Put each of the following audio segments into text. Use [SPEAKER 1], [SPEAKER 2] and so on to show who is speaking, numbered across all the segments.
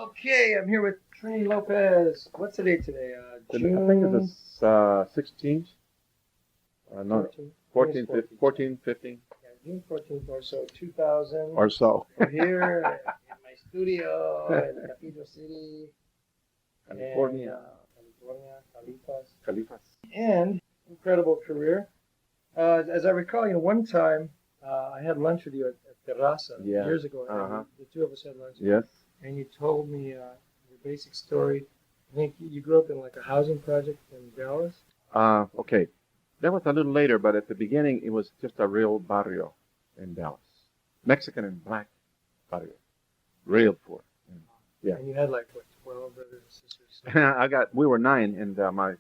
[SPEAKER 1] Okay, I'm here with Trini Lopez. What's the date today?
[SPEAKER 2] I think it's the 16th. No, 14, 14, 15.
[SPEAKER 1] Yeah, June 14th or so, 2000.
[SPEAKER 2] Or so.
[SPEAKER 1] We're here in my studio in Cathedral City,
[SPEAKER 2] California.
[SPEAKER 1] California, Califas.
[SPEAKER 2] Califas.
[SPEAKER 1] And incredible career. As I recall, one time I had lunch with you at Terraza years ago. And the two of us had lunch.
[SPEAKER 2] Yes.
[SPEAKER 1] And you told me your basic story. I think you grew up in like a housing project in Dallas.
[SPEAKER 2] Okay. That was a little later, but at the beginning, it was just a real barrio in Dallas. Mexican and black barrio. Real poor. Yeah.
[SPEAKER 1] And you had like, what, 12 brothers and sisters?
[SPEAKER 2] We were 9, and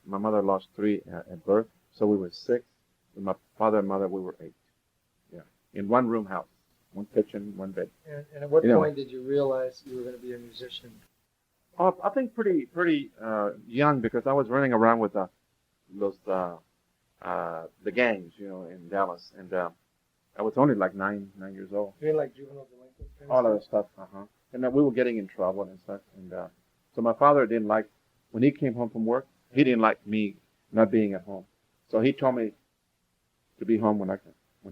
[SPEAKER 2] my mother lost 3 at birth, so we were 6. With my father and mother, we were 8. Yeah. In one room house. One kitchen, one bed.
[SPEAKER 1] And at what point did you realize you were going to be a musician?
[SPEAKER 2] I think pretty young, because I was running around with those the gangs, in Dallas, and I was only like 9 years old.
[SPEAKER 1] You mean like juvenile delinquent?
[SPEAKER 2] All of that stuff, And we were getting in trouble and stuff, and so my father didn't like, when he came home from work, he didn't like me not being at home, so he told me to be home when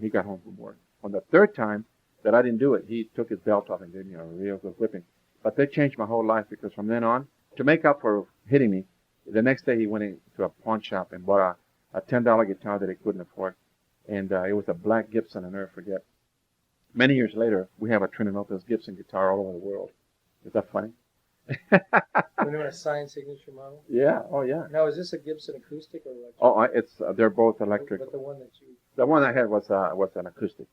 [SPEAKER 2] he got home from work. On the 3rd time that I didn't do it, he took his belt off and gave me a real good whipping. But that changed my whole life, because from then on, to make up for hitting me, the next day he went into a pawn shop and bought a $10 guitar that he couldn't afford. And it was a black Gibson, I'll never forget. Many years later, we have a Trini Lopez Gibson guitar all over the world. Is that funny?
[SPEAKER 1] You know, a signed signature model?
[SPEAKER 2] Yeah, oh yeah.
[SPEAKER 1] Now, is this a Gibson acoustic or electric?
[SPEAKER 2] Oh, they're both electric.
[SPEAKER 1] But the one that you...
[SPEAKER 2] The one I had was an acoustic.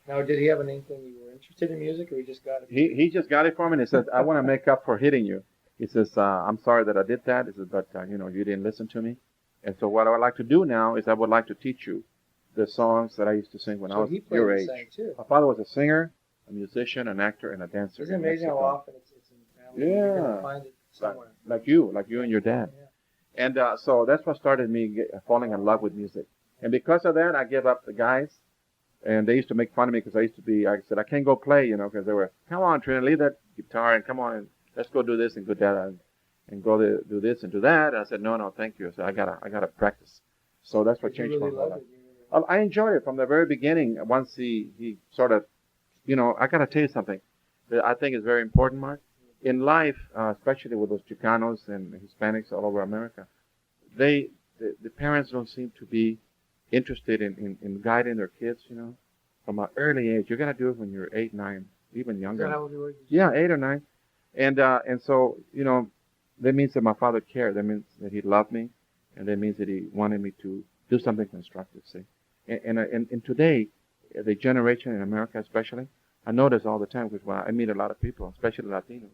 [SPEAKER 1] Now, did he have an inkling you were interested in music, or he just got it?
[SPEAKER 2] He just got it for me, and he says, I want to make up for hitting you. He says, I'm sorry that I did that. He says, but, you didn't listen to me. And so what I would like to do now is I would like to teach you the songs that I used to sing when I was your age.
[SPEAKER 1] Too.
[SPEAKER 2] My father was a singer, a musician, an actor, and a dancer.
[SPEAKER 1] Isn't it amazing how often it's in the family?
[SPEAKER 2] Yeah.
[SPEAKER 1] You're going to find it somewhere.
[SPEAKER 2] Like you and your dad.
[SPEAKER 1] Yeah.
[SPEAKER 2] And so that's what started me falling in love with music. And because of that, I gave up the guys. And they used to make fun of me because I said, I can't go play, because they were, come on, Trini, leave that guitar and come on, and let's go do this and do that and go do this and do that. And I said, no, thank you. I said, I gotta practice. So that's what changed my whole life. I enjoyed it from the very beginning. Once he sort of, I gotta tell you something that I think is very important, Mark. In life, especially with those Chicanos and Hispanics all over America, the parents don't seem to be interested in guiding their kids, from an early age. You got to do it when you're 8, 9, even younger.
[SPEAKER 1] Is that how old you were?
[SPEAKER 2] Yeah, 8 or 9. And so, that means that my father cared. That means that he loved me, and that means that he wanted me to do something constructive, see. And today, the generation in America especially, I notice all the time, because when I meet a lot of people, especially Latinos,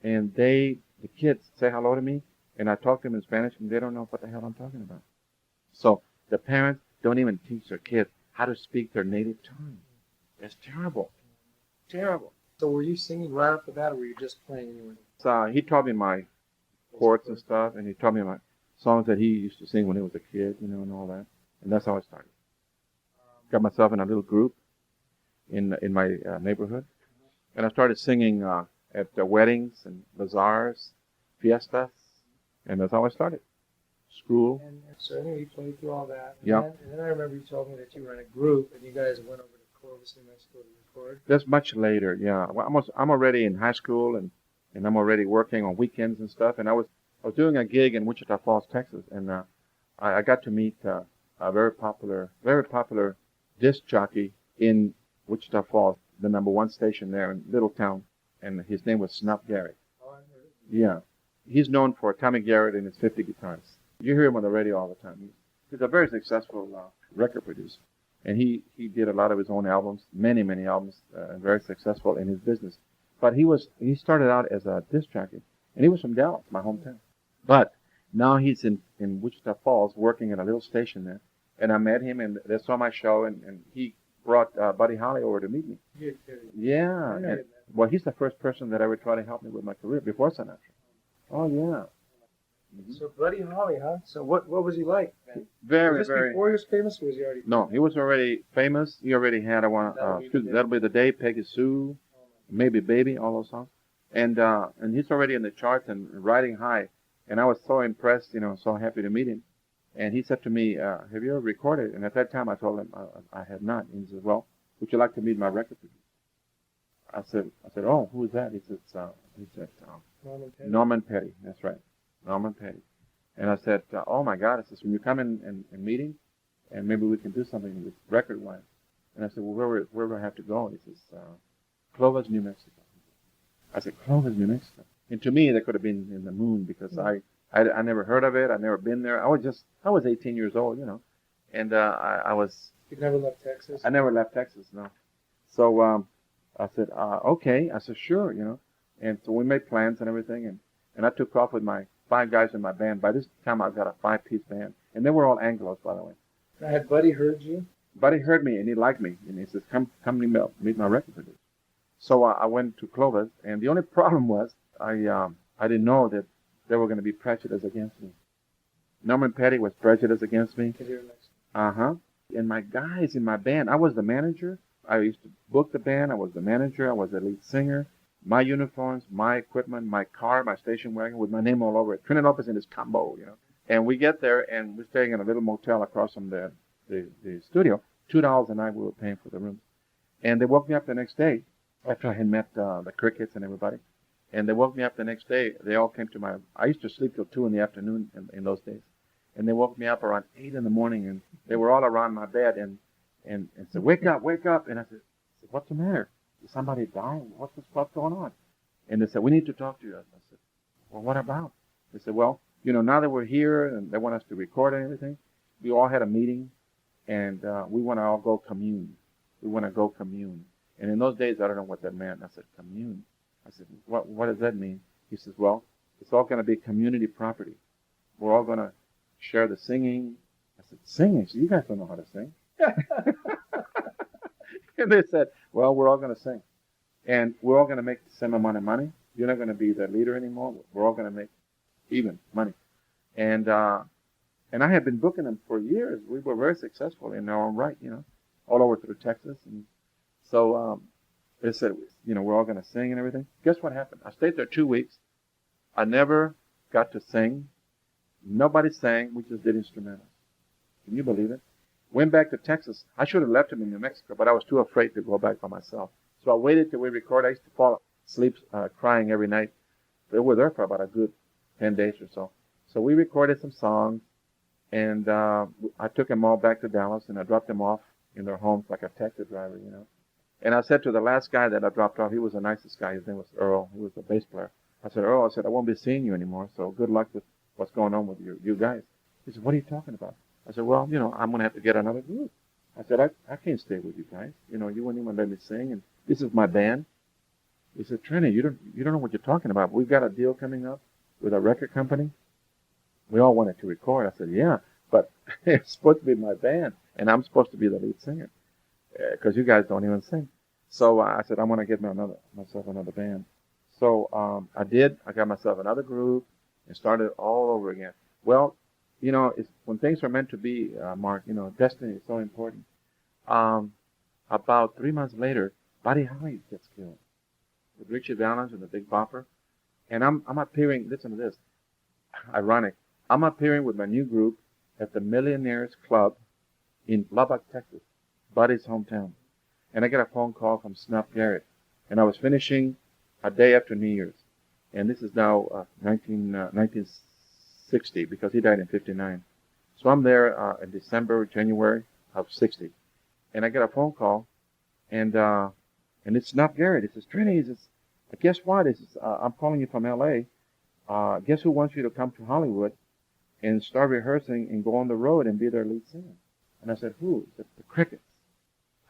[SPEAKER 2] and the kids say hello to me, and I talk to them in Spanish, and they don't know what the hell I'm talking about. So the parents don't even teach their kids how to speak their native tongue. That's terrible. Terrible.
[SPEAKER 1] So were you singing right off the bat, or were you just playing anyway?
[SPEAKER 2] So he taught me my chords and stuff, and he taught me my songs that he used to sing when he was a kid, and all that. And that's how I started. Got myself in a little group in my neighborhood, and I started singing at weddings and bazaars, fiestas, and that's how I started. School.
[SPEAKER 1] And so anyway, you played through all that.
[SPEAKER 2] Yeah.
[SPEAKER 1] And then I remember you told me that you were in a group, and you guys went over to Clovis, New Mexico to record.
[SPEAKER 2] That's much later, yeah. Well, I'm already in high school, and I'm already working on weekends and stuff. And I was doing a gig in Wichita Falls, Texas, and I got to meet a very popular disc jockey in Wichita Falls, the #1 station there in Little Town, and his name was Snuff Gary.
[SPEAKER 1] Oh, I heard it.
[SPEAKER 2] Yeah. He's known for Tommy Garrett and his 50 guitars. You hear him on the radio all the time. He's a very successful record producer. And he did a lot of his own albums, many albums, very successful in his business. But he started out as a disc jockey. And he was from Dallas, my hometown. But now he's in Wichita Falls working at a little station there. And I met him, and they saw my show, and he brought Buddy Holly over to meet me. Yeah. Well, he's the first person that ever tried to help me with my career before Sinatra. Oh, yeah.
[SPEAKER 1] Mm-hmm. So Buddy Holly, huh? So what was he like, man?
[SPEAKER 2] Very.
[SPEAKER 1] Before he was famous, or was he already famous?
[SPEAKER 2] No, he was already famous. He already had That'll Be the Day, Peggy Sue, Maybe Baby, all those songs. And he's already in the charts and riding high. And I was so impressed, so happy to meet him. And he said to me, have you ever recorded? And at that time I told him I had not. And he said, well, would you like to meet my record producer? I said, oh, who is that? He said,
[SPEAKER 1] Norman Petty.
[SPEAKER 2] Norman Petty. That's right. Norman Petty. And I said, oh my God. I said, when you come in and meeting, and maybe we can do something with record-wise. And I said, well, where do I have to go? He says, Clovis, New Mexico. I said, Clovis, New Mexico. And to me, that could have been in the moon because I never heard of it. I'd never been there. I was 18 years old, and I was.
[SPEAKER 1] You never left Texas?
[SPEAKER 2] I never left Texas, no. So I said, okay. I said, sure, And so we made plans and everything, and I took off with my 5 guys in my band. By this time, I've got a 5-piece band, and they were all Anglos, by the way.
[SPEAKER 1] Had Buddy heard you?
[SPEAKER 2] Buddy heard me, and he liked me, and he says, come meet my record producer. So I went to Clovis, and the only problem was I didn't know that they were going to be prejudiced against me. Norman Petty was prejudiced against me.
[SPEAKER 1] Because you're next.
[SPEAKER 2] Uh-huh. And my guys in my band, I was the manager. I used to book the band. I was the manager. I was the lead singer. My uniforms, my equipment, my car, my station wagon with my name all over it. Trini Lopez in his combo, And we get there, and we're staying in a little motel across from the studio. $2 a night we were paying for the room. And they woke me up the next day after I had met the Crickets and everybody. And they woke me up the next day. They all came to I used to sleep till 2 in the afternoon in those days. And they woke me up around 8 in the morning, and they were all around my bed and said, wake up. And I said, what's the matter? Did somebody die? What's going on? And they said, we need to talk to you. I said, well, what about? They said, well, now that we're here and they want us to record and everything, we all had a meeting, and we want to all go commune. We want to go commune. And in those days, I don't know what that meant. I said, commune. I said, what does that mean? He says, well, it's all going to be community property. We're all going to share the singing. I said, singing? So you guys don't know how to sing. And they said, well, we're all going to sing. And we're all going to make the same amount of money. You're not going to be the leader anymore. We're all going to make even money. And I had been booking them for years. We were very successful in our own right, all over through Texas. And so they said, we're all going to sing and everything. Guess what happened? I stayed there 2 weeks. I never got to sing. Nobody sang. We just did instrumentals. Can you believe it? Went back to Texas. I should have left him in New Mexico, but I was too afraid to go back by myself. So I waited till we recorded. I used to fall asleep crying every night. They were there for about a good 10 days or so. So we recorded some songs, and I took them all back to Dallas, and I dropped them off in their homes like a taxi driver, And I said to the last guy that I dropped off, he was the nicest guy. His name was Earl. He was the bass player. I said, Earl, I won't be seeing you anymore, so good luck with what's going on with you guys. He said, what are you talking about? I said, well, I'm going to have to get another group. I said, I can't stay with you guys. You wouldn't even let me sing, and this is my band. He said, Trini, you don't know what you're talking about. We've got a deal coming up with a record company. We all wanted to record. I said, yeah, but it's supposed to be my band, and I'm supposed to be the lead singer because you guys don't even sing. So I said, I'm going to get myself another band. So I did. I got myself another group and started all over again. Well, it's, when things are meant to be, Mark, destiny is so important. About 3 months later, Buddy Holly gets killed with Richie Valens and the Big Bopper. And I'm appearing, listen to this, ironic. I'm appearing with my new group at the Millionaires Club in Lubbock, Texas, Buddy's hometown. And I get a phone call from Snuff Garrett. And I was finishing a day after New Year's. And this is now 1960 because he died in 59. So I'm there in December, January of 60. And I get a phone call, and it's Snuff Garrett. He says, Trini, he says, guess what? He says, I'm calling you from L.A. Guess who wants you to come to Hollywood and start rehearsing and go on the road and be their lead singer? And I said, who? He said, the Crickets.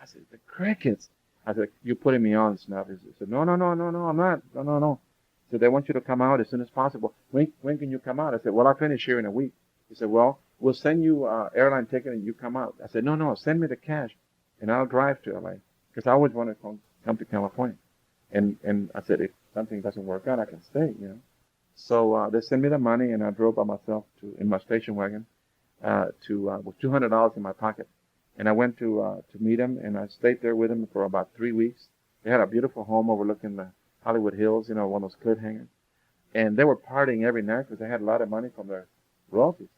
[SPEAKER 2] I said, the Crickets? I said, you're putting me on, Snuff. He said, no, I'm not. No. He said, they want you to come out as soon as possible. When can you come out? I said, well, I'll finish here in a week. He said, well, we'll send you an airline ticket and you come out. I said, no, send me the cash and I'll drive to L.A. because I always want to come to California. And I said, if something doesn't work out, I can stay, So they sent me the money, and I drove by myself in my station wagon with $200 in my pocket. And I went to meet him, and I stayed there with him for about 3 weeks. They had a beautiful home overlooking Hollywood Hills, you know, one of those cliffhangers. And they were partying every night because they had a lot of money from their royalties.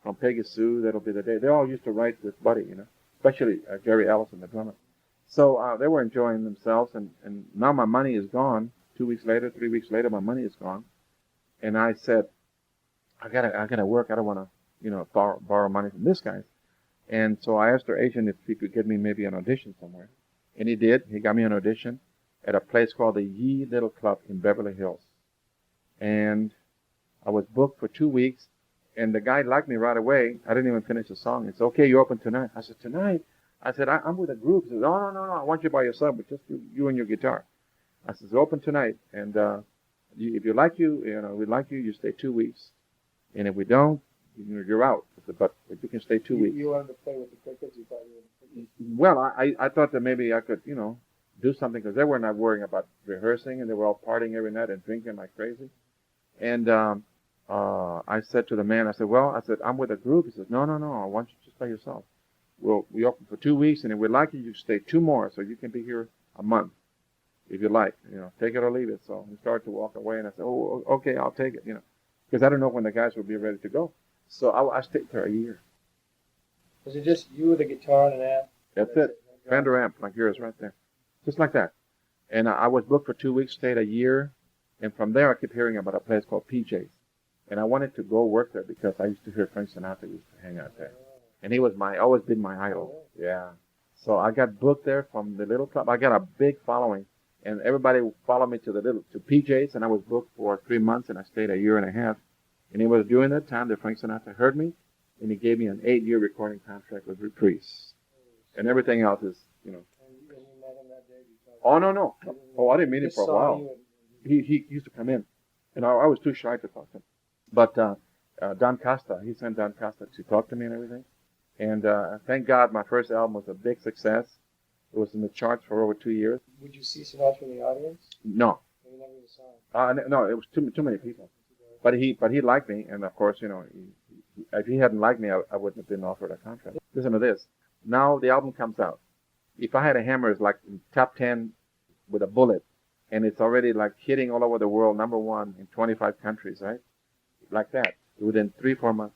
[SPEAKER 2] From Peggy Sue, That'll Be the Day. They all used to write with Buddy, you know, especially Gary Allison, the drummer. So they were enjoying themselves, and now my money is gone. 2 weeks later, 3 weeks later, my money is gone. And I said, I gotta work. I don't want to, you know, borrow money from this guy. And so I asked her agent if he could get me maybe an audition somewhere. And he did. He got me an audition at a place called the Ye Little Club in Beverly Hills. And I was booked for 2 weeks, and the guy liked me right away. I didn't even finish the song. He said, okay, you're open tonight. I said, tonight? I said, I'm with a group. He said, no, I want you by yourself, but just you and your guitar. I said, it's open tonight, and if you like we like you, you stay 2 weeks. And if we don't, you're out. I said, but you can stay 2 weeks.
[SPEAKER 1] You wanted to play with the crickets? You thought you were the crickets?
[SPEAKER 2] Well, I thought that maybe I could, you know, do something, because they were not worrying about rehearsing, and they were all partying every night and drinking like crazy. And I said to the man, I said, I'm with a group. He says, no, I want you just by yourself. Well, we open for 2 weeks, and if we like you stay 2 more, so you can be here a month, if you like, you know, take it or leave it. So he started to walk away, and I said, oh, okay, I'll take it, you know, because I don't know when the guys will be ready to go. So I stayed there a year.
[SPEAKER 1] Was it just you with a guitar and an amp?
[SPEAKER 2] That's it. Fender amp, like yours right there. Just like that. And I was booked for 2 weeks, stayed a year, and from there I kept hearing about a place called PJ's. And I wanted to go work there because I used to hear Frank Sinatra used to hang out there. And he was always been my idol. Yeah. So I got booked there from the little club. I got a big following, and everybody followed me to PJ's, and I was booked for 3 months, and I stayed a year and a half. And it was during that time that Frank Sinatra heard me, and he gave me an 8-year recording contract with Reprise. And everything else is, you know.
[SPEAKER 1] And you met him that day?
[SPEAKER 2] Oh, no. Oh, I didn't meet him for a while. He used to come in, and I was too shy to talk to him. But Don Costa, he sent Don Costa to talk to me and everything. And thank God my first album was a big success. It was in the charts for over 2 years.
[SPEAKER 1] Would you see Sinatra in the audience?
[SPEAKER 2] No.
[SPEAKER 1] You never saw him?
[SPEAKER 2] No, it was too many people. But he liked me, and of course, you know, if he hadn't liked me, I wouldn't have been offered a contract. Listen to this. Now the album comes out. If I Had a Hammer is like in top 10 with a bullet, and it's already like hitting all over the world, #1 in 25 countries, right? Like that, within 3-4 months.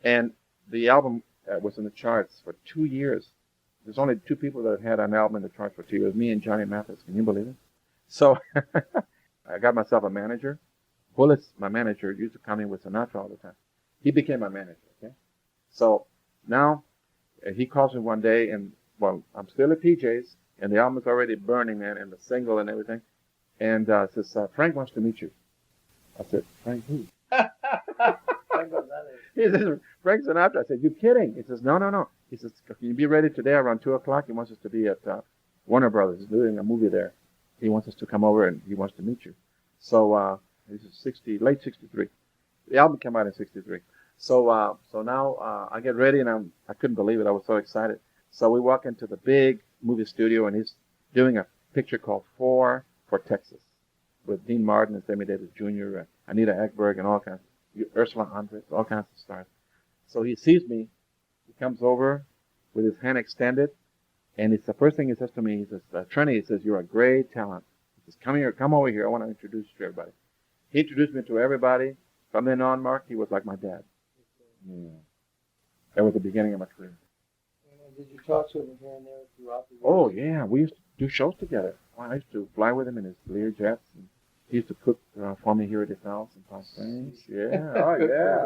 [SPEAKER 2] And the album was in the charts for 2 years. There's only 2 people that had an album in the charts for 2 years, me and Johnny Mathis. Can you believe it? So I got myself a manager. Bullett's my manager, used to come in with Sinatra all the time. He became my manager, okay? So now he calls me one day, and, well, I'm still at PJ's, and the album is already burning, man, and the single and everything. And says, Frank wants to meet you. I said, Frank who? He says, Frank Sinatra. I said, you kidding? He says, no. He says, can you be ready today around 2 o'clock? He wants us to be at Warner Brothers. He's doing a movie there. He wants us to come over, and he wants to meet you. So this is late 63. The album came out in 63. So now I get ready, and I couldn't believe it. I was so excited. So we walk into the big movie studio, and he's doing a picture called for Texas with Dean Martin and Sammy Davis Jr., Anita Ekberg, and all kinds of, Ursula Andress, all kinds of stars. So he sees me. He comes over with his hand extended, and it's the first thing he says to me. He says, Trini, he says, you're a great talent. He says, come over here. I want to introduce you to everybody. He introduced me to everybody. From then on, Mark, he was like my dad. Yeah. That was the beginning of my career.
[SPEAKER 1] Did you talk to him here and there throughout the years?
[SPEAKER 2] Oh, yeah. We used to do shows together. I used to fly with him in his Lear jets. And he used to cook for me here at his house in Palm Springs. Yeah.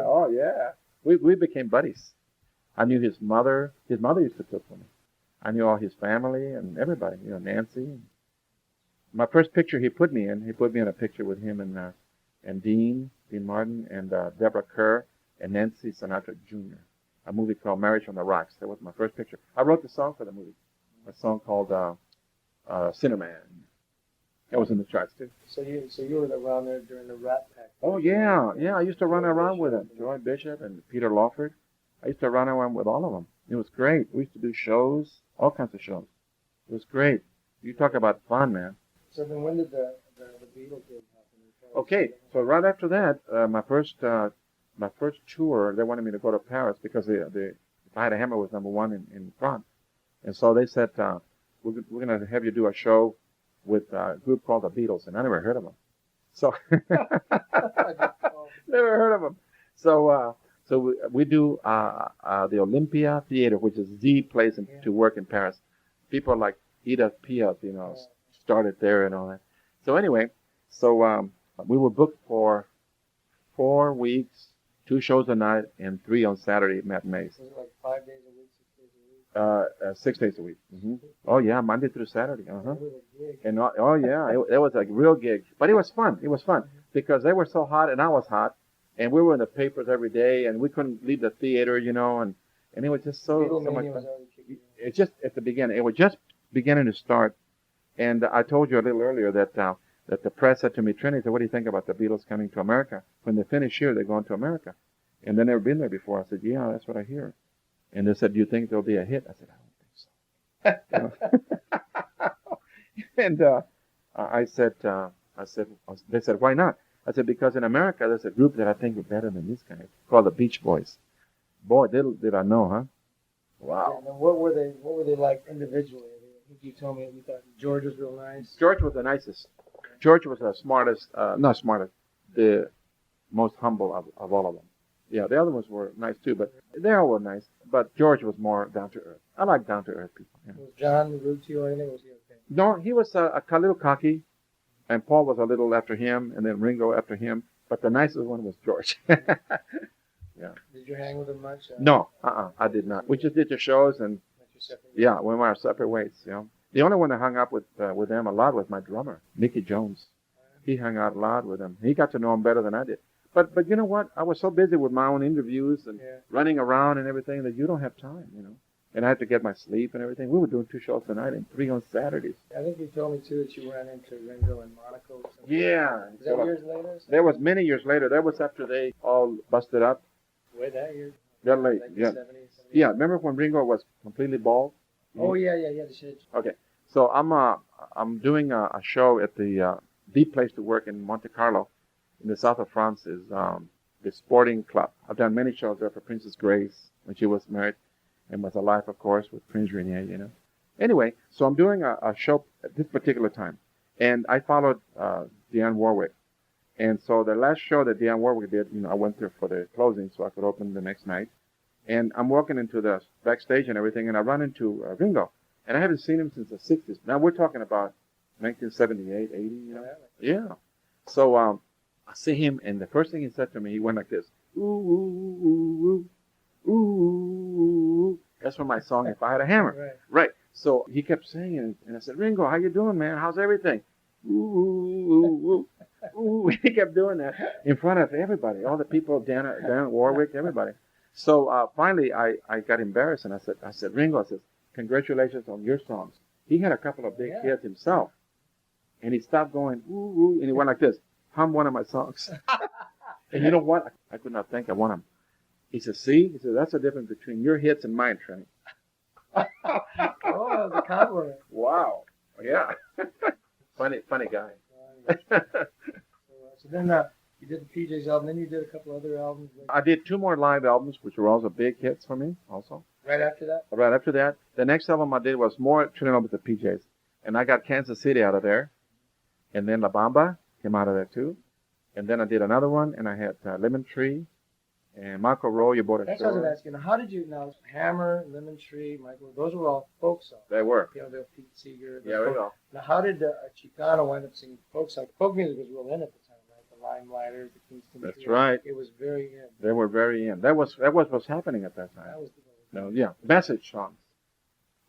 [SPEAKER 2] Oh, yeah. We became buddies. I knew his mother. His mother used to cook for me. I knew all his family and everybody, you know, Nancy. My first picture he put me in a picture with him and Dean Martin, and Deborah Kerr, and Nancy Sinatra Jr., a movie called Marriage on the Rocks. That was my first picture. I wrote the song for the movie, a song called Cinnamon. That was in the charts, too.
[SPEAKER 1] So you were around there during the Rat Pack.
[SPEAKER 2] Oh, yeah. I used to run around with him. Joy Bishop and Peter Lawford. I used to run around with all of them. It was great. We used to do shows, all kinds of shows. It was great. You talk about fun, man.
[SPEAKER 1] So then when did the Beatles gig happen?
[SPEAKER 2] Okay, so right after that, my first tour, they wanted me to go to Paris because If I Had a Hammer was #1 in France. And so they said, we're going to have you do a show with a group called the Beatles, and I never heard of them. So never heard of them. So we do the Olympia Theater, which is the place to work in Paris. People like Edith Piaf, started there and all that. So anyway, we were booked for 4 weeks, 2 shows a night, and 3 on Saturday matinees.
[SPEAKER 1] Was it like 5 days a week, 6 days a week?
[SPEAKER 2] 6 days a week. Mm-hmm. Oh yeah, Monday through Saturday. Uh-huh.
[SPEAKER 1] It
[SPEAKER 2] And it was a real gig, but it was fun. It was fun because they were so hot and I was hot, and we were in the papers every day, and we couldn't leave the theater, and it was just so much fun. It's just at the beginning. It was just beginning to start, and I told you a little earlier that the press said to me, Trini, said, what do you think about the Beatles coming to America? When they finish here, they're going to America, and they've never been there before. I said, yeah, that's what I hear. And they said, do you think there'll be a hit? I said, I don't think so. And I said, they said, why not? I said, because in America, there's a group that I think is better than these guys, called the Beach Boys. Boy, did I know, huh? Wow.
[SPEAKER 1] Yeah, what were they like individually? I think you told me you thought George was real nice.
[SPEAKER 2] George was the nicest. George was the smartest, not smartest, the most humble of all of them. Yeah, the other ones were nice too, but they all were nice. But George was more down to earth. I like down to earth people.
[SPEAKER 1] Was John rude to you or anything? Was he okay?
[SPEAKER 2] No, he was a little cocky, and Paul was a little after him, and then Ringo after him. But the nicest one was George. Yeah.
[SPEAKER 1] Did you hang with him much?
[SPEAKER 2] No, I did not. We just did the shows, and we went our separate ways. The only one that hung up with them a lot was my drummer, Mickey Jones. He hung out a lot with them. He got to know him better than I did. But you know what? I was so busy with my own interviews and running around and everything that you don't have time, And I had to get my sleep and everything. We were doing 2 shows a night and 3 on Saturdays.
[SPEAKER 1] I think you told me too that you ran into Ringo in Monaco.
[SPEAKER 2] Yeah.
[SPEAKER 1] Is that years later?
[SPEAKER 2] That was many years later. That was after they all busted up.
[SPEAKER 1] Way that year?
[SPEAKER 2] That late,
[SPEAKER 1] like
[SPEAKER 2] yeah.
[SPEAKER 1] 70s,
[SPEAKER 2] Yeah, remember when Ringo was completely bald?
[SPEAKER 1] Oh, yeah, the shit.
[SPEAKER 2] Okay. So I'm doing a show at the place to work in Monte Carlo in the south of France is the Sporting Club. I've done many shows there for Princess Grace when she was married and was alive, of course, with Prince Rainier, Anyway, so I'm doing a show at this particular time. And I followed Dionne Warwick. And so the last show that Dionne Warwick did, I went there for the closing so I could open the next night. And I'm walking into the backstage and everything, and I run into Ringo. And I haven't seen him since the 60s. Now we're talking about 1978, 80, Yeah. So I see him, and the first thing he said to me, he went like this. Ooh, ooh, ooh, ooh, ooh, ooh. That's from my song, If I Had a Hammer. Right. So he kept saying it, and I said, Ringo, how you doing, man? How's everything? Ooh, ooh, ooh, ooh. Ooh, he kept doing that in front of everybody, all the people, Dan Warwick, everybody. So finally, I got embarrassed, and I said, Ringo, I said, congratulations on your songs. He had a couple of big hits himself, and he stopped going, ooh, ooh, and he went like this, hum one of my songs. And you know what? I could not think of one of them. He said, see? He said, that's the difference between your hits and mine, Trini.
[SPEAKER 1] Oh, the compliment.
[SPEAKER 2] Wow. Yeah. Funny guy.
[SPEAKER 1] So then you did the PJ's album, then you did a couple other albums.
[SPEAKER 2] I did 2 more live albums, which were also big hits for me, also.
[SPEAKER 1] Right after that?
[SPEAKER 2] Right after that. The next album I did was more Trini Lopez with the PJs. And I got Kansas City out of there. And then La Bamba came out of there, too. And then I did another one, and I had Lemon Tree and Marco Roll, You Bought a
[SPEAKER 1] That's
[SPEAKER 2] Shore.
[SPEAKER 1] what I was asking. How did you, now, Hammer, Lemon Tree, Michael, those were all folk songs.
[SPEAKER 2] They were.
[SPEAKER 1] The Pete Seeger.
[SPEAKER 2] Yeah, we go.
[SPEAKER 1] Now, how did Chicano wind up singing folk songs? Folk music was real in at the time, right? The Limelighters, the Kingston.
[SPEAKER 2] That's right.
[SPEAKER 1] It was very in.
[SPEAKER 2] They were very in. That was what's happening at that time.
[SPEAKER 1] That was
[SPEAKER 2] message songs.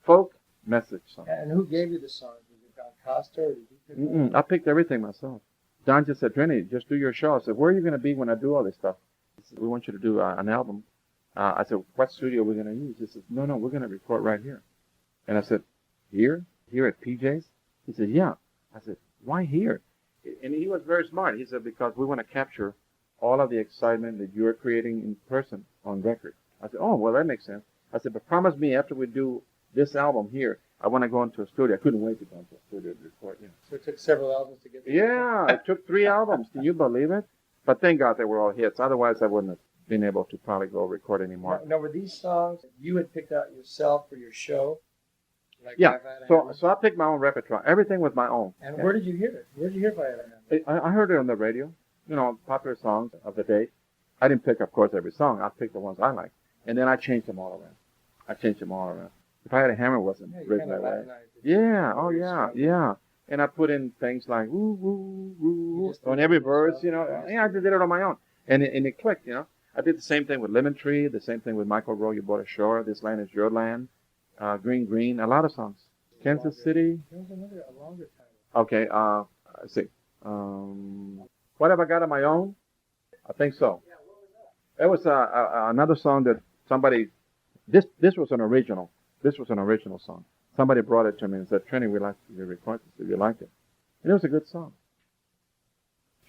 [SPEAKER 2] Folk message songs.
[SPEAKER 1] And who gave you the songs? Was it Don Costa or did you pick them?
[SPEAKER 2] I picked everything myself. Don just said, Trini, just do your show. I said, where are you going to be when I do all this stuff? He said, we want you to do an album. I said, what studio are we going to use? He said, no, we're going to record right here. And I said, here? Here at PJ's? He said, yeah. I said, why here? And he was very smart. He said, because we want to capture all of the excitement that you're creating in person on record. I said, oh, well, that makes sense. I said, but promise me after we do this album here, I want to go into a studio. I couldn't wait to go into a studio to record.
[SPEAKER 1] So it took several albums to get there?
[SPEAKER 2] Yeah, it took 3 albums. Can you believe it? But thank God they were all hits. Otherwise, I wouldn't have been able to probably go record anymore.
[SPEAKER 1] Now, were these songs you had picked out yourself for your show? Like
[SPEAKER 2] Yeah.
[SPEAKER 1] If I Had a
[SPEAKER 2] So
[SPEAKER 1] Hammer?
[SPEAKER 2] so I picked my own repertoire. Everything was my own.
[SPEAKER 1] And where did you hear it? Where did you hear If I Had a Hammer?
[SPEAKER 2] I heard it on the radio. You know, popular songs of the day. I didn't pick, of course, every song. I picked the ones I liked, and then I changed them all around. If I Had a Hammer wasn't
[SPEAKER 1] Yeah, you
[SPEAKER 2] written
[SPEAKER 1] kind
[SPEAKER 2] that
[SPEAKER 1] of
[SPEAKER 2] way.
[SPEAKER 1] Latinized it.
[SPEAKER 2] Yeah. Oh
[SPEAKER 1] Very
[SPEAKER 2] yeah.
[SPEAKER 1] strong.
[SPEAKER 2] Yeah. And I put in things like woo woo
[SPEAKER 1] You
[SPEAKER 2] woo
[SPEAKER 1] just
[SPEAKER 2] on
[SPEAKER 1] did
[SPEAKER 2] every
[SPEAKER 1] it
[SPEAKER 2] verse.
[SPEAKER 1] yourself.
[SPEAKER 2] You know. Yeah, I just did it on my own, and it clicked. You know. I did the same thing with Lemon Tree. The same thing with Michael Rowe. You Bought Ashore. This Land Is Your Land. Green Green. A lot of songs. Kansas City.
[SPEAKER 1] There was a longer title.
[SPEAKER 2] Okay. Let's see. What Have I Got on My Own? I think so. It was another song that somebody. This was an original. This was an original song. Somebody brought it to me and said, "Trini, we like to record this if you like it." And it was a good song.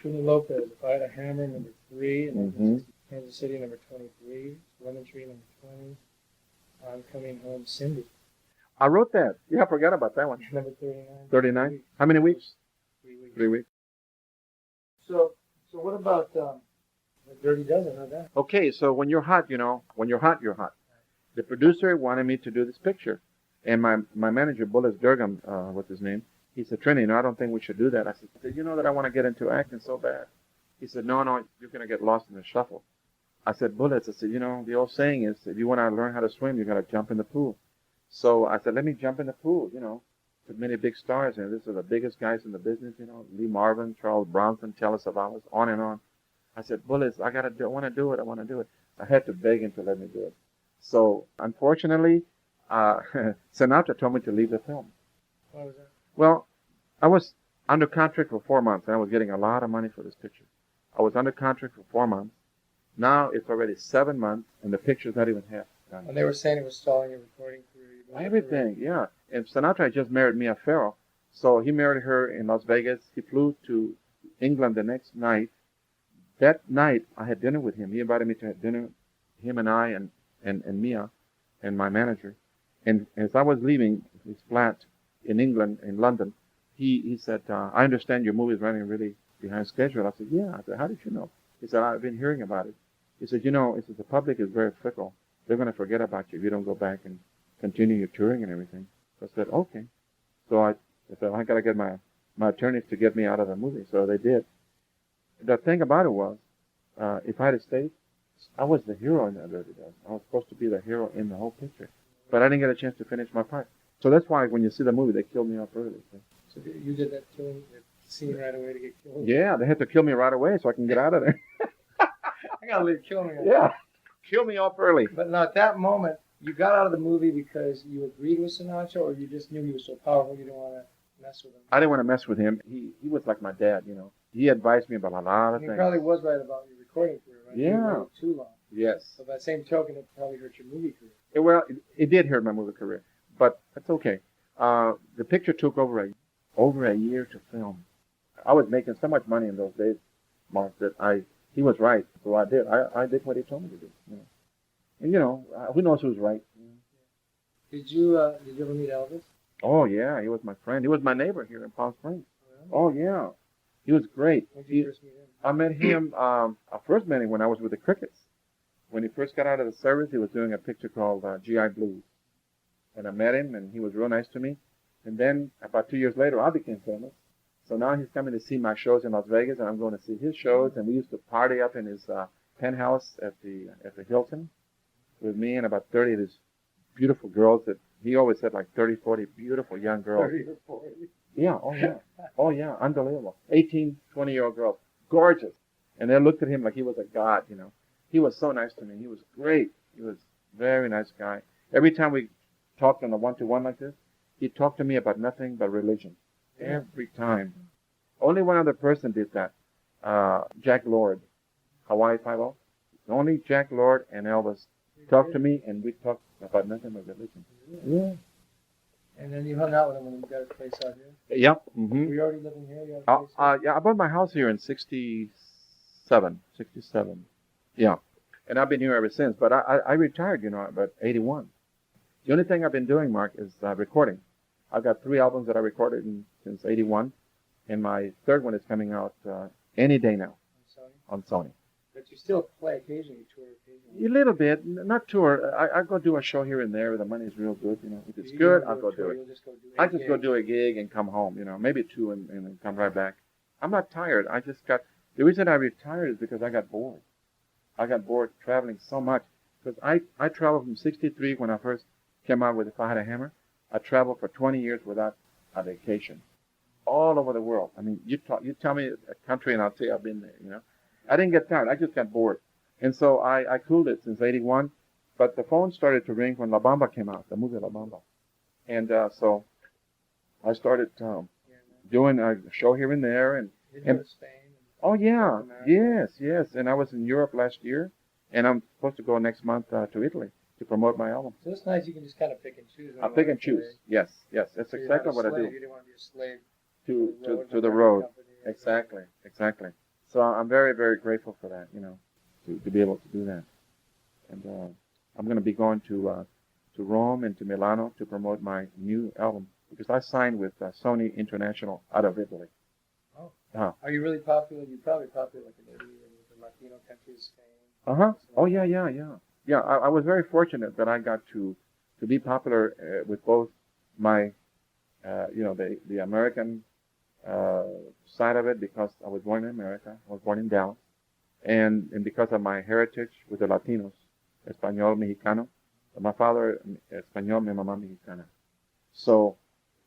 [SPEAKER 1] Trini Lopez, If I Had a Hammer, number 3. And
[SPEAKER 2] Mm-hmm.
[SPEAKER 1] Kansas City, number 23. Lemon Tree, number 20. I'm Coming Home, Cindy,
[SPEAKER 2] I wrote that. Yeah, I forgot about that one.
[SPEAKER 1] number 39.
[SPEAKER 2] 39. How many weeks?
[SPEAKER 1] 3 weeks.
[SPEAKER 2] 3 weeks.
[SPEAKER 1] So what about The Dirty Dozen? How's that?
[SPEAKER 2] Okay, so when you're hot, you know, when you're hot, you're hot. The producer wanted me to do this picture, and my manager, Bullis Durgam, what's his name? He said, "Trini, no, I don't think we should do that." I said, "You know that I want to get into acting so bad." He said, "No, you're gonna get lost in the shuffle." I said, "Bullis," I said, "You know, the old saying is, if you want to learn how to swim, you gotta jump in the pool." So I said, "Let me jump in the pool," you know, with many big stars, and these are the biggest guys in the business, you know, Lee Marvin, Charles Bronson, Telly Savalas, on and on. I said, "Bullis, I want to do it. I had to beg him to let me do it. So, unfortunately, Sinatra told me to leave the film.
[SPEAKER 1] What was that?
[SPEAKER 2] Well, I was under contract for 4 months, and I was getting a lot of money for this picture. I was under contract for 4 months. Now it's already 7 months, and the picture's not even half done.
[SPEAKER 1] And they were saying it was stalling your recording career.
[SPEAKER 2] Everything, yeah. And Sinatra just married Mia Farrow, so he married her in Las Vegas. He flew to England the next night. That night, I had dinner with him. He invited me to have dinner, him and I and Mia and my manager. And as I was leaving his flat in England, in London, he said, "I understand your movie is running really behind schedule." I said, "Yeah." I said, "How did you know?" He said, "I've been hearing about it." He said, "You know," he said, "the public is very fickle. They're going to forget about you if you don't go back and continue your touring and everything." So I said, "Okay." So I said, "I got to get my attorneys to get me out of the movie." So they did. The thing about it was, if I had stayed, I was the hero in that Dirty Dozen. I was supposed to be the hero in the whole picture. But I didn't get a chance to finish my part. So that's why when you see the movie, they killed me off early.
[SPEAKER 1] So you did that killing that scene right away to get killed?
[SPEAKER 2] Yeah, they had to kill me right away so I can get out of there.
[SPEAKER 1] I got to leave Kill Me.
[SPEAKER 2] Yeah, kill me off early.
[SPEAKER 1] But now at that moment, you got out of the movie because you agreed with Sinatra, or you just knew he was so powerful you didn't want to mess with him?
[SPEAKER 2] I didn't want to mess with him. He was like my dad, you know. He advised me about a lot of
[SPEAKER 1] And he
[SPEAKER 2] things.
[SPEAKER 1] probably was right about your recording career, right?
[SPEAKER 2] Yeah.
[SPEAKER 1] You waited too long.
[SPEAKER 2] Yes.
[SPEAKER 1] So by the same token, it probably hurt your movie career.
[SPEAKER 2] It did hurt my movie career, but that's okay. The picture took over a year to film. I was making so much money in those days, Mark, that he was right. So I did. I did what he told me to do. You know. And you know, who knows who's right?
[SPEAKER 1] Did you ever meet Elvis?
[SPEAKER 2] Oh yeah, he was my friend. He was my neighbor here in Palm Springs. Oh yeah, he was great.
[SPEAKER 1] When did you first meet him?
[SPEAKER 2] I met him. I first met him when I was with the Crickets. When he first got out of the service, he was doing a picture called GI Blues, and I met him, and he was real nice to me. And then about 2 years later, I became famous. So now he's coming to see my shows in Las Vegas, and I'm going to see his shows. And we used to party up in his penthouse at the Hilton with me and about 30 of his beautiful girls that he always said like 30, 40 beautiful young girls.
[SPEAKER 1] 30 or 40.
[SPEAKER 2] Yeah, oh yeah. Oh yeah, unbelievable. 18, 20-year-old girls. Gorgeous. And they looked at him like he was a god, you know. He was so nice to me. He was great. He was a very nice guy. Every time we talked on a one-to-one like this, he'd talk to me about nothing but religion. Every time. Only one other person did that. Jack Lord. Hawaii Five-0. Only Jack Lord and Elvis talked to me, and we talked about nothing but religion. Yeah.
[SPEAKER 1] And then you hung out with him when you got a place out here?
[SPEAKER 2] Yep. Mm-hmm.
[SPEAKER 1] Were you already living here? You had a place here?
[SPEAKER 2] Yeah, I bought my house here in 67. Yeah. And I've been here ever since. But I retired, you know, about 81. The only thing I've been doing, Mark, is recording. I've got 3 albums that I recorded since 81. And my third one is coming out any day now
[SPEAKER 1] Sony?
[SPEAKER 2] on Sony.
[SPEAKER 1] But you still play occasionally, tour occasionally.
[SPEAKER 2] A little bit, not tour. I go do a show here and there. The money's real good, you know. If it's
[SPEAKER 1] You
[SPEAKER 2] good,
[SPEAKER 1] don't
[SPEAKER 2] I'll go
[SPEAKER 1] tour,
[SPEAKER 2] do it.
[SPEAKER 1] You'll just go do
[SPEAKER 2] I just go do a gig and come home, you know, maybe two and then come right back. I'm not tired. The reason I retired is because I got bored. I got bored traveling so much. Because I traveled from 63 when I first came out with If I Had a Hammer. I traveled for 20 years without a vacation. All over the world. I mean, you tell me a country and I'll tell you I've been there, you know. I didn't get tired. I just got bored. And so I cooled it since 81. But the phone started to ring when La Bamba came out, the movie La Bamba. And so I started doing a show here and there. And
[SPEAKER 1] Spain.
[SPEAKER 2] oh, yeah. Yes. And I was in Europe last year. And I'm supposed to go next month to Italy to promote my album.
[SPEAKER 1] So it's nice you can just kind of pick and choose.
[SPEAKER 2] I pick and choose. Yes. That's
[SPEAKER 1] so
[SPEAKER 2] exactly what I do.
[SPEAKER 1] You didn't want to be a slave
[SPEAKER 2] to the road. Exactly. So I'm very, very grateful for that, you know, to be able to do that. And I'm going to be going to Rome and to Milano to promote my new album because I signed with Sony International out of Italy.
[SPEAKER 1] Oh. Are you really popular? You're probably popular like in Italy and with the Latino countries, Spain.
[SPEAKER 2] Oh, yeah. Yeah, I was very fortunate that I got to be popular with both my, the American side of it because I was born in America. I was born in Dallas. And because of my heritage with the Latinos, Español, Mexicano. My father, Español, mi mamá, Mexicana. So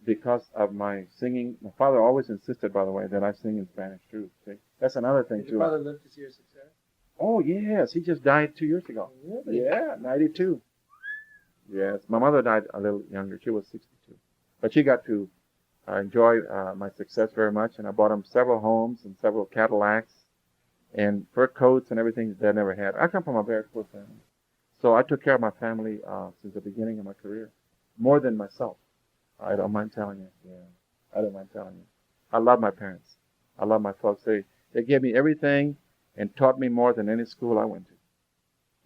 [SPEAKER 2] because of my singing, my father always insisted, by the way, that I sing in Spanish too. See? That's another thing
[SPEAKER 1] Did
[SPEAKER 2] too.
[SPEAKER 1] Your father live to see your success?
[SPEAKER 2] Oh, yes. He just died 2 years ago.
[SPEAKER 1] Really?
[SPEAKER 2] Yeah, 92. Yes. My mother died a little younger. She was 62. But she got to enjoy my success very much. And I bought him several homes and several Cadillacs and fur coats and everything that I never had. I come from a very poor family. So I took care of my family since the beginning of my career. More than myself. I don't mind telling you. Yeah. I don't mind telling you. I love my parents. I love my folks. They gave me everything and taught me more than any school I went to,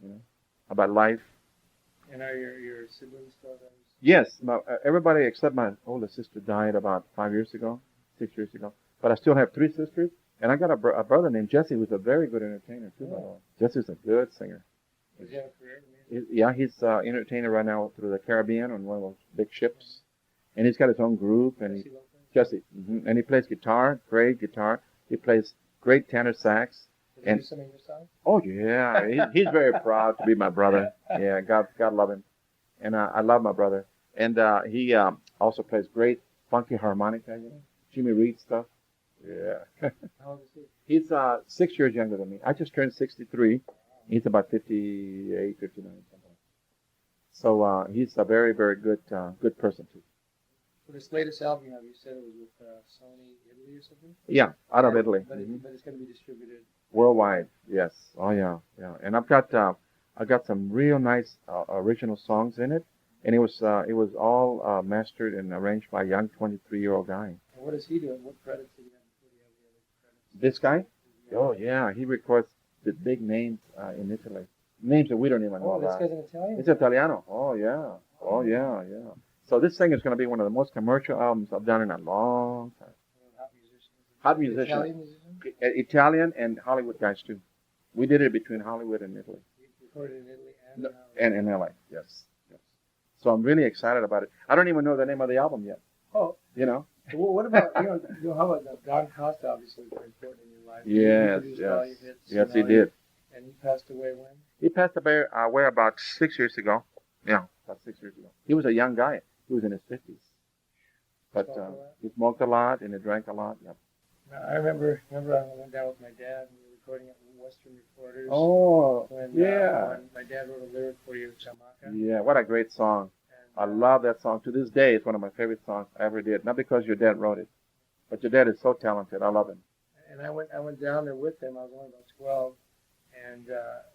[SPEAKER 2] you know, about life.
[SPEAKER 1] And are your siblings still there?
[SPEAKER 2] Yes, everybody except my oldest sister died about 6 years ago. But I still have 3 sisters, and I got a brother named Jesse who's a very good entertainer too. By the way, Jesse's a good singer.
[SPEAKER 1] Does he have a career?
[SPEAKER 2] He's entertainer right now through the Caribbean on one of those big ships, and he's got his own group. And Jesse, and he plays guitar, great guitar. He plays great tenor sax.
[SPEAKER 1] Did he do some of your songs?
[SPEAKER 2] Oh yeah, he's very proud to be my brother. Yeah, God love him, and I love my brother. And he also plays great funky harmonica, you know, Jimmy Reed stuff. Yeah.
[SPEAKER 1] How old is he?
[SPEAKER 2] He's 6 years younger than me. I just turned 63. He's about 58, 59, something. So he's a very, very good person too.
[SPEAKER 1] So this latest album you said it was with Sony Italy or something?
[SPEAKER 2] Yeah, out of Italy.
[SPEAKER 1] But it's going to be distributed
[SPEAKER 2] worldwide. Yes. Oh yeah. And I got some real nice original songs in it, and it was all mastered and arranged by a young 23-year-old guy.
[SPEAKER 1] And what is he doing? What credits did he have before he had the other credits?
[SPEAKER 2] This guy? Oh yeah, he records the big names in Italy. Names that we don't even know about.
[SPEAKER 1] Oh, this guy's an Italian?
[SPEAKER 2] It's Italiano. Oh yeah. So this thing is going to be one of the most commercial albums I've done in a long time. Hot musician.
[SPEAKER 1] Italian musician?
[SPEAKER 2] Italian and Hollywood guys too. We did it between Hollywood and Italy.
[SPEAKER 1] You recorded in Italy and
[SPEAKER 2] and in LA. Yes. So I'm really excited about it. I don't even know the name of the album yet.
[SPEAKER 1] Oh.
[SPEAKER 2] You know.
[SPEAKER 1] Well, what about how about Don Costa? Obviously, was very important in your life.
[SPEAKER 2] Yes, he did.
[SPEAKER 1] And he passed away when?
[SPEAKER 2] He passed away about 6 years ago. Yeah, about 6 years ago. He was a young guy. He was in his 50s. But he smoked a lot and he drank a lot. Yep.
[SPEAKER 1] I remember I went down with my dad and we were recording at Western Recorders.
[SPEAKER 2] Oh,
[SPEAKER 1] when my dad wrote a lyric for you, Chamaca.
[SPEAKER 2] Yeah, what a great song. I love that song. To this day, it's one of my favorite songs I ever did. Not because your dad wrote it, but your dad is so talented. I love him.
[SPEAKER 1] And I went down there with him. I was only about 12, and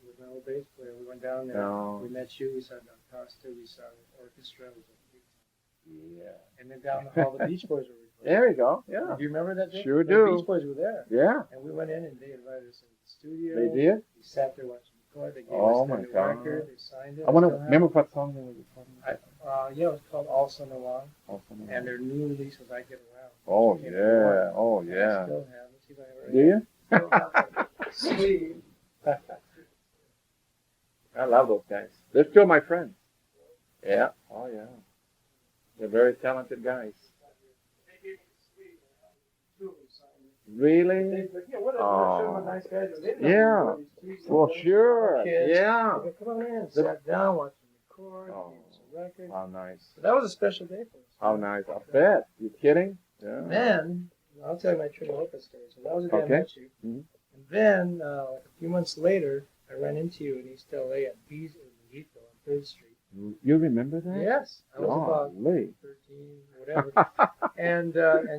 [SPEAKER 1] with my old bass player, we went down there. Oh. We met you. We saw Don Costa. We saw the orchestra. It was a big time. Yeah. And then down the hall, the Beach Boys were recording.
[SPEAKER 2] There you go. Yeah.
[SPEAKER 1] Do you remember that?
[SPEAKER 2] Sure
[SPEAKER 1] the
[SPEAKER 2] do.
[SPEAKER 1] The Beach Boys were there.
[SPEAKER 2] Yeah.
[SPEAKER 1] And we went in, and they invited us in the studio.
[SPEAKER 2] They did.
[SPEAKER 1] We sat there watching the record. They gave us the record. They signed it.
[SPEAKER 2] I want to remember what song they were recording.
[SPEAKER 1] Yeah, it was called All Summer Long. And their new release was I Get Around.
[SPEAKER 2] Oh, yeah. Oh, yeah.
[SPEAKER 1] I still have it. See if I ever
[SPEAKER 2] do you?
[SPEAKER 1] Sweet.
[SPEAKER 2] I love those guys. They're still my friends. Yeah. Oh, yeah. They're very talented guys. Really? Oh.
[SPEAKER 1] Nice guys.
[SPEAKER 2] Yeah. Well, sure. Yeah.
[SPEAKER 1] Come on in. Sat down, watched them record,
[SPEAKER 2] Oh.
[SPEAKER 1] gave us a record.
[SPEAKER 2] How nice.
[SPEAKER 1] So that was a special day for us.
[SPEAKER 2] How nice. I bet. You kidding? Yeah.
[SPEAKER 1] Then, I'll tell you my Trini Lopez story. So that was the day I met you.
[SPEAKER 2] Mhm.
[SPEAKER 1] And then, like a few months later, I ran into you in East LA at Bees on 3rd Street.
[SPEAKER 2] You remember that?
[SPEAKER 1] Yes. I was about
[SPEAKER 2] Golly.
[SPEAKER 1] 13, whatever. and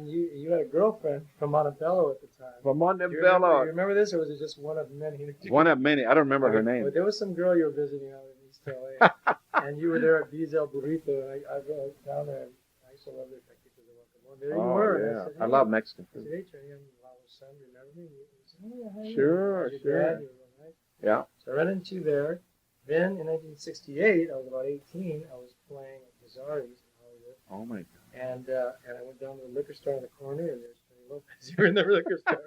[SPEAKER 1] you had a girlfriend from Montebello at the time.
[SPEAKER 2] From
[SPEAKER 1] Do you
[SPEAKER 2] Montebello.
[SPEAKER 1] remember this, or was it just one of many?
[SPEAKER 2] One of many. I don't remember her name.
[SPEAKER 1] But there was some girl you were visiting out in East LA, and you were there at Bees El Burrito, and I drove down there, and I used to love their taquitos de guacamole. There you were.
[SPEAKER 2] Yeah.
[SPEAKER 1] And I said,
[SPEAKER 2] I love Mexican
[SPEAKER 1] I said,
[SPEAKER 2] food.
[SPEAKER 1] hey, Trini, I'm Lalo's son, remember me? And you said, oh, yeah, how are you?
[SPEAKER 2] Sure,
[SPEAKER 1] How's your
[SPEAKER 2] sure.
[SPEAKER 1] dad? You were all right.
[SPEAKER 2] Yeah.
[SPEAKER 1] So I ran into you there. Then in 1968, I was about 18. I was playing at Gazzari's in Hollywood.
[SPEAKER 2] Oh my God.
[SPEAKER 1] And I went down to the liquor store in the corner, and there's Trini Lopez. You were in the liquor store.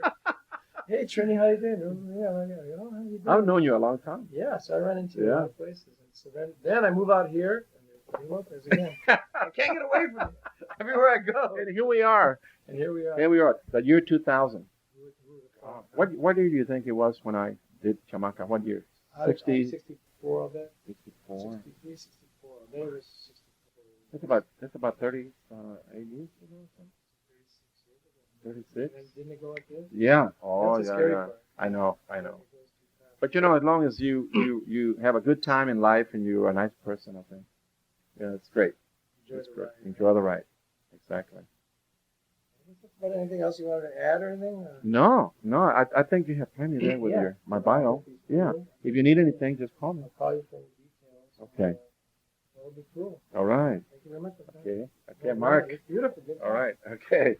[SPEAKER 1] Hey, Trini, how you doing? Oh, yeah, how you doing?
[SPEAKER 2] I've known you a long time.
[SPEAKER 1] Yeah, so I ran into you a lot of places. And so then I move out here, and there's Trini Lopez again. I can't get away from it. Everywhere I go.
[SPEAKER 2] And here we are.
[SPEAKER 1] And here we are.
[SPEAKER 2] Here we are. The year 2000.
[SPEAKER 1] Wow.
[SPEAKER 2] What year do you think it was when I did Chamaca? What year?
[SPEAKER 1] 64, I'll bet.
[SPEAKER 2] 64.
[SPEAKER 1] 63, 64. I bet it was 64.
[SPEAKER 2] That's about 38 years ago. 36.
[SPEAKER 1] And didn't it go like this?
[SPEAKER 2] Yeah. Oh,
[SPEAKER 1] That's the
[SPEAKER 2] yeah,
[SPEAKER 1] scary
[SPEAKER 2] yeah.
[SPEAKER 1] part.
[SPEAKER 2] I know. But you know, as long as you have a good time in life and you're a nice person, I think, yeah, it's great. It's great. Enjoy the ride. Exactly.
[SPEAKER 1] But anything else you wanted to add or anything?
[SPEAKER 2] No. I think you have plenty there with my bio. Yeah. If you need anything, just call me.
[SPEAKER 1] I'll call you for the details.
[SPEAKER 2] Okay.
[SPEAKER 1] That would be cool.
[SPEAKER 2] All right.
[SPEAKER 1] Thank you very much.
[SPEAKER 2] Okay. Okay, Mark.
[SPEAKER 1] It's beautiful. Good
[SPEAKER 2] All right. Okay.